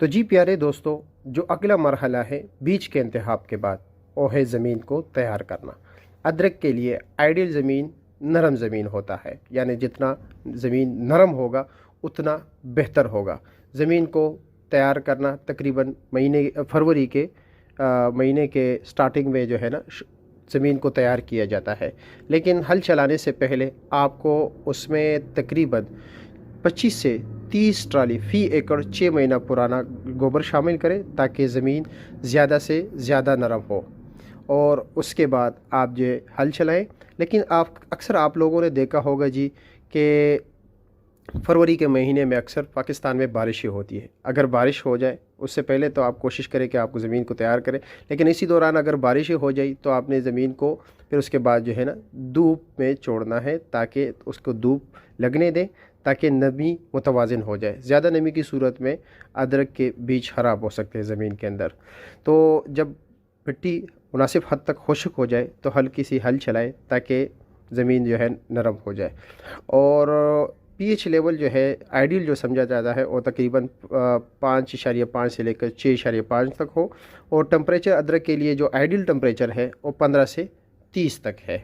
تو جی پیارے دوستو، جو اگلا مرحلہ ہے بیج کے انتخاب کے بعد، وہ ہے زمین کو تیار کرنا۔ ادرک کے لیے آئیڈیل زمین نرم زمین ہوتا ہے، یعنی جتنا زمین نرم ہوگا اتنا بہتر ہوگا۔ زمین کو تیار کرنا تقریباً فروری کے مہینے کے سٹارٹنگ میں جو ہے نا زمین کو تیار کیا جاتا ہے، لیکن ہل چلانے سے پہلے آپ کو اس میں تقریباً 25 سے 30 ٹرالی فی ایکڑ 6 مہینہ پرانا گوبر شامل کریں تاکہ زمین زیادہ سے زیادہ نرم ہو، اور اس کے بعد آپ جو ہل چلائیں۔ لیکن اکثر آپ لوگوں نے دیکھا ہوگا جی کہ فروری کے مہینے میں اکثر پاکستان میں بارشیں ہوتی ہے۔ اگر بارش ہو جائے اس سے پہلے تو آپ کوشش کریں کہ آپ کو زمین کو تیار کریں، لیکن اسی دوران اگر بارشیں ہو جائی تو آپ نے زمین کو پھر اس کے بعد جو ہے نا دھوپ میں چھوڑنا ہے تاکہ اس کو دھوپ لگنے دیں، تاکہ نمی متوازن ہو جائے۔ زیادہ نمی کی صورت میں ادرک کے بیج خراب ہو سکتے ہیں زمین کے اندر۔ تو جب مٹی مناسب حد تک خشک ہو جائے تو ہلکی سی ہل چلائیں تاکہ زمین جو ہے نرم ہو جائے۔ اور پی ایچ لیول جو ہے آئیڈیل جو سمجھا جاتا ہے وہ تقریباً 5.5 سے لے کر 6.5 تک ہو، اور ٹمپریچر ادرک کے لیے جو آئیڈیل ٹمپریچر ہے وہ 15 سے 30 تک ہے۔